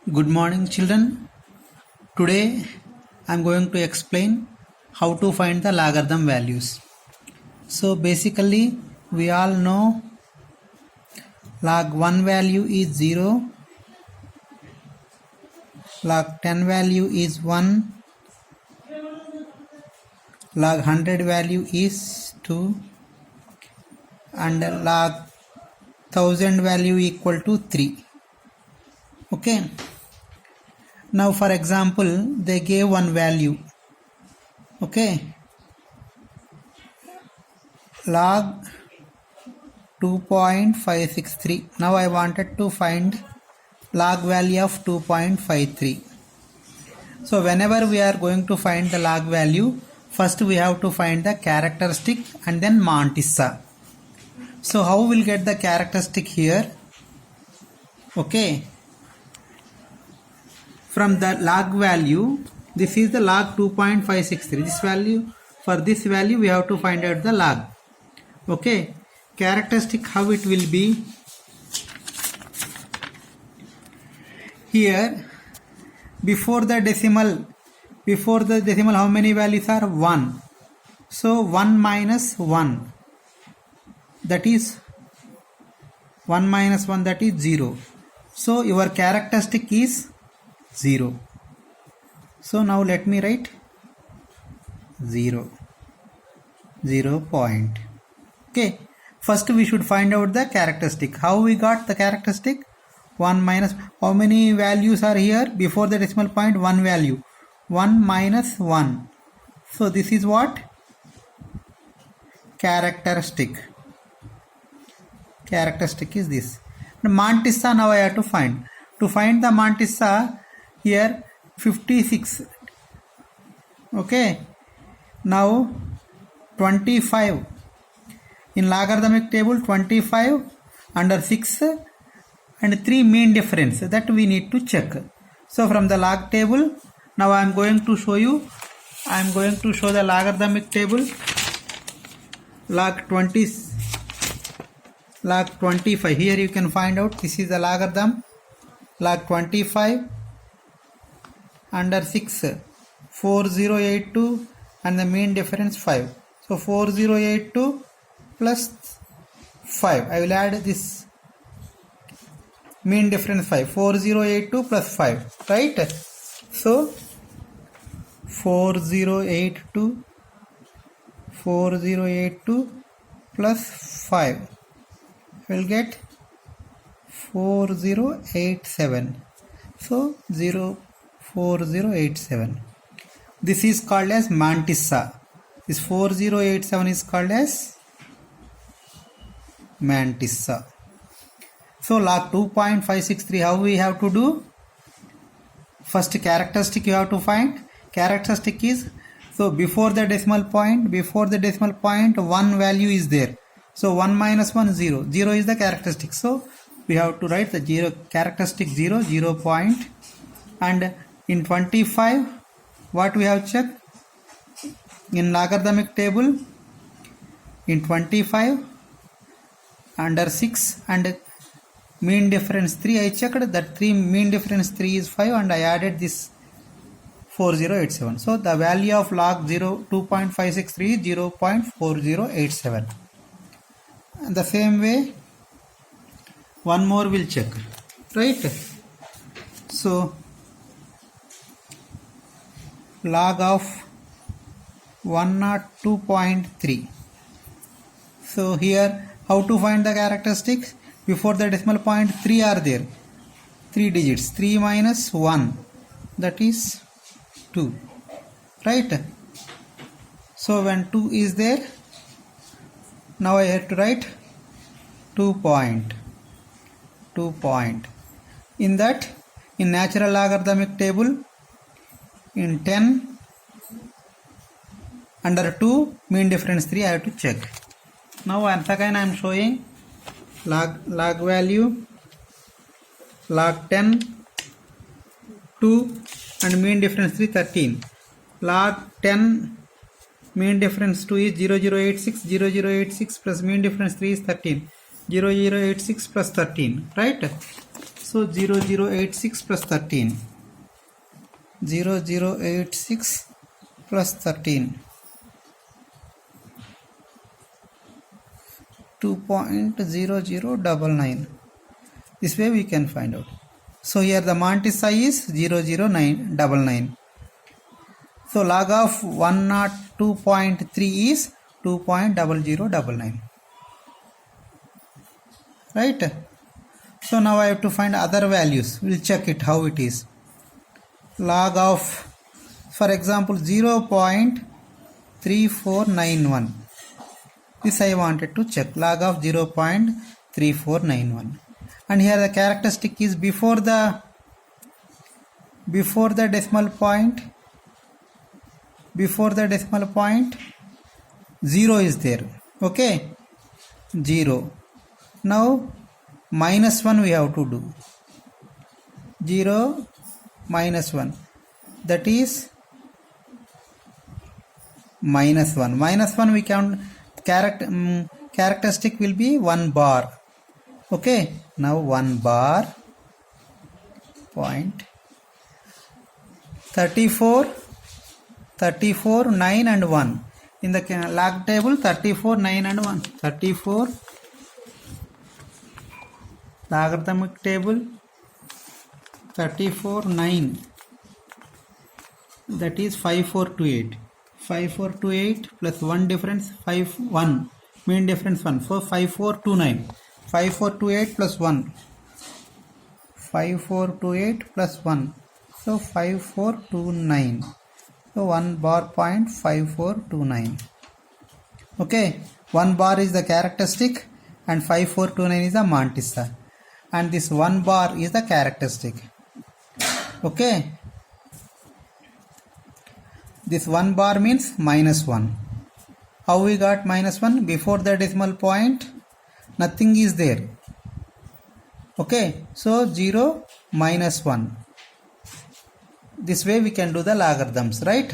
Good morning, children. Today I am going to explain how to find the logarithm values. So basically we all know log 1 value is 0, log 10 value is 1, log 100 value is 2 and log 1000 value equal to 3. Okay. Now for example they gave one value. Okay. Log 2.563. Now I wanted to find log value of 2.53. So whenever we are going to find the log value, first we have to find the characteristic and then mantissa. So how we'll get the characteristic here? Okay. From the log value, this is the log 2.563. This value, for this value we have to find out the log. Okay. Characteristic, how it will be? Here before the decimal how many values are? 1. So 1 minus 1, that is 1 minus 1, that is 0. So your characteristic is 0. So now let me write 0 point. Okay, first we should find out the characteristic. How we got the characteristic? 1 minus, how many values are here? Before the decimal point, 1 value. 1 minus 1. So this is what? Characteristic. Characteristic is this. The mantissa now I have to find. To find the mantissa, here 56. Okay. Now 25. In logarithmic table, 25 under 6 and 3 mean difference, that we need to check. So from the log table, now I am going to show you. I am going to show the logarithmic table. Log 25. Here you can find out this is the logarithm. Log 25 under 6, 4082 and the mean difference 5. So 4082 plus 5. I will add this mean difference 5. 4082 plus 5. Right? So 4082 plus 5 will get 4087. So 4087. This is called as mantissa. This 4087 is called as mantissa. So log 2.563, how we have to do? First characteristic you have to find. Characteristic is, so before the decimal point 1 value is there. So 1 minus 1, 0. 0 is the characteristic. So we have to write the 0 characteristic 0 point. And in 25, what we have checked? In logarithmic table, in 25 under 6 and mean difference 3, I checked that 3 mean difference 3 is 5 and I added this 4087. So the value of log 2.563 is 0.4087. And the same way one more will check, right? So log of 102.3. So here how to find the characteristics? Before the decimal point 3 are there, 3 digits. 3 minus 1, that is 2, right? So when 2 is there, now I have to write 2 point. In that, in natural logarithmic table, in 10 under 2 mean difference 3, I have to check. Now once again I am showing log value, log 10 2 and mean difference 3 13. Log 10 mean difference 2 is 0086. 0086 plus mean difference 3 is 13. 0086 plus 13, right? So 0086 plus 13. 0086 plus 13. 2.0099. This way we can find out. So here the mantissa is 00999. So log of 102.3 is 2.0099. Right? So now I have to find other values. We'll check it how it is. Log of, for example, 0.3491. This I wanted to check. Log of 0.3491. And here the characteristic is before the decimal point. Before the decimal point, 0 is there. Okay? 0. Now minus 1 we have to do. 0 minus 1. That is minus 1. Minus 1 we count. Characteristic will be 1 bar. Okay, now 1 bar point 34, 9 and 1. In the log table 34, 9 and 1. 34 logarithmic table 34, 9. That is 5428. 5428 plus 1 difference 1. Mean difference 1. So 5429. 5428 plus 1. 5428 plus 1. So 5429. So 1 bar point 5429. Okay. 1 bar is the characteristic and 5429 is the mantissa. And this 1 bar is the characteristic. Okay. This 1 bar means minus 1. How we got minus 1? Before the decimal point, nothing is there. Okay. So 0 minus 1. This way we can do the logarithms, right?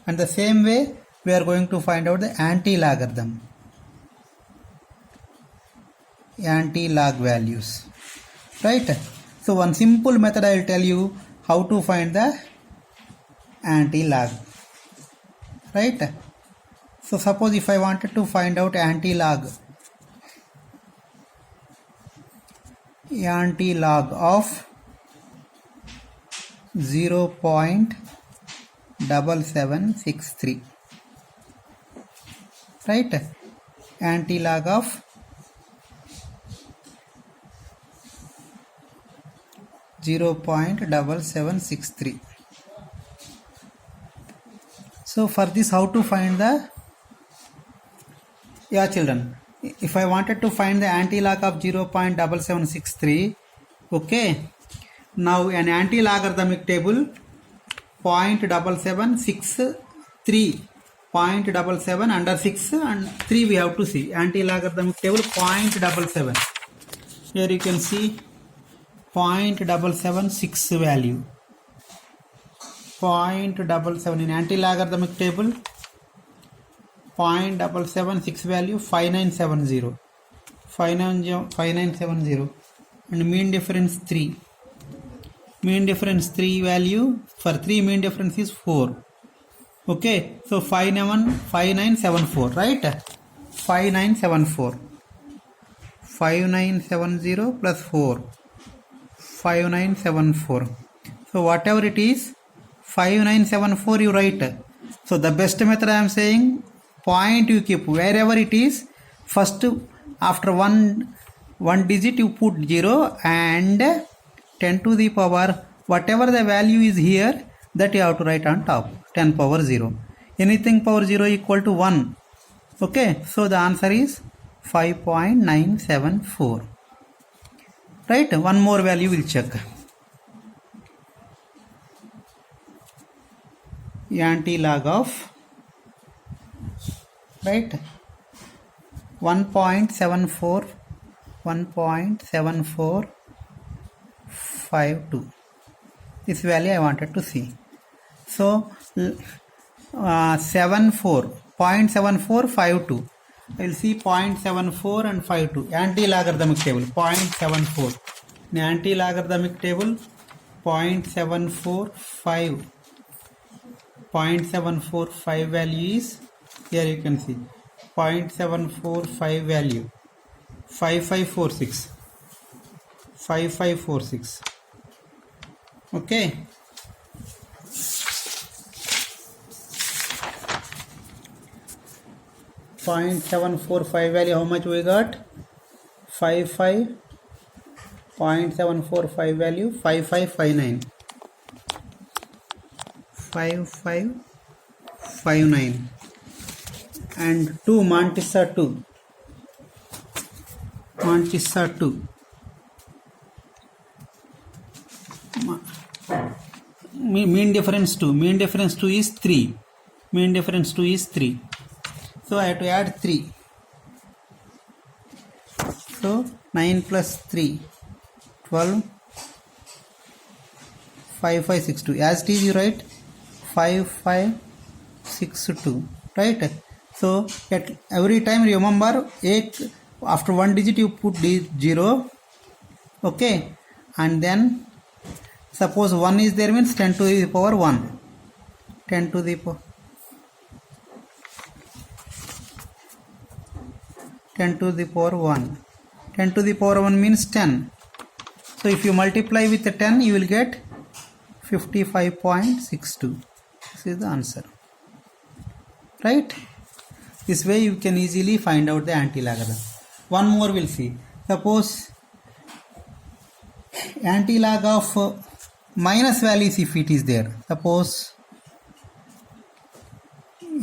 And the same way we are going to find out the anti-logarithm. Anti-log values. Right? So one simple method I will tell you how to find the anti-log. Right? So suppose if I wanted to find out anti-log of 0.7763. Right? Anti-log of 0.7763. So for this, how to find the children, if I wanted to find the anti-log of 0.7763, okay, now an anti-logarithmic table 0.7763, 0.77 under 6 and 3 we have to see. Anti-logarithmic table 0.77. Here you can see 0.776 value. 0.77 in anti-logarithmic table. 0.776 value 5970. 5970 and mean difference 3. Mean difference 3 value for 3 mean difference is 4. Okay, so 5974, right? 5974. 5970 plus 4. 5974. So whatever it is, 5974 you write. So the best method I am saying, point you keep wherever it is. First, after one digit you put 0 and 10 to the power whatever the value is here, that you have to write on top. 10 power 0. Anything power 0 equal to 1. Okay, so the answer is 5.974. Right? One more value we'll check. Anti-log of, right, 1.74 1.7452. This value I wanted to see. So 0.7452. I will see 0.74 and 52. Anti-logarithmic table 0.74. In anti-logarithmic table, 0.745 value is, here you can see 0.745 value 5546. Okay. .745 value, how much we got? 0.745 value 5559. 5559 and 2 Montissa 2. Mean difference 2 is 3. So I have to add 3. So 9 plus 3, 12, 5562. As it is, you write 5562, right? So at every time remember, after one digit you put 0, okay, and then suppose 1 is there, means 10 to the power 1. 10 to the power 1. 10 to the power 1 means 10. So if you multiply with the 10, you will get 55.62. This is the answer. Right? This way you can easily find out the anti-logarithm. One more we'll see. Suppose anti-log of minus values, if it is there. Suppose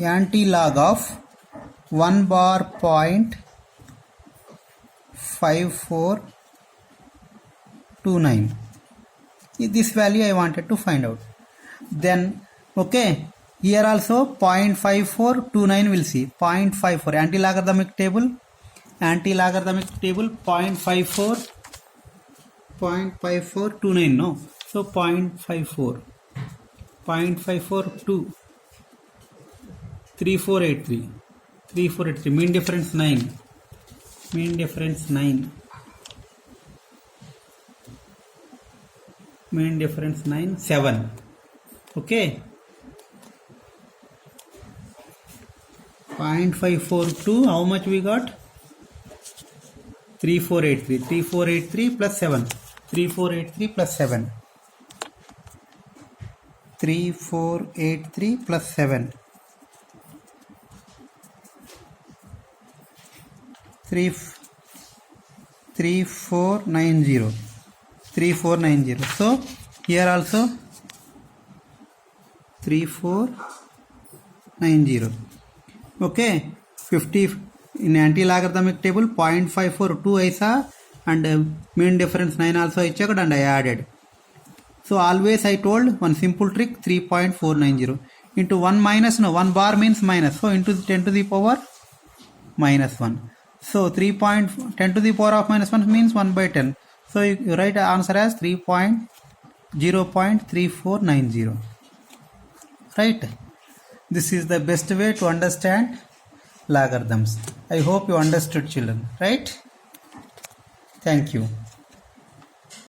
anti-log of 1 bar 0.5429. This value I wanted to find out. Then, okay, here also 0.5429 will see. 0.54 anti-logarithmic table 0.5429, no? So 0.54 3483, mean difference 9. Mean difference 9, 7. Okay. 0.542, how much we got? 3483 plus 7. 3483 plus 7. 3483 plus 7. 3490. So here also 3490. Okay, 50 in anti-logarithmic table 0.542 I saw, and mean difference 9 also I checked and I added. So always I told one simple trick, 3.490 into 1 minus, no, 1 bar means minus, so into 10 to the power minus 1. So 10 to the power of minus 1 means 1 by 10. So you write the answer as 0.3490. Right? This is the best way to understand logarithms. I hope you understood, children. Right? Thank you.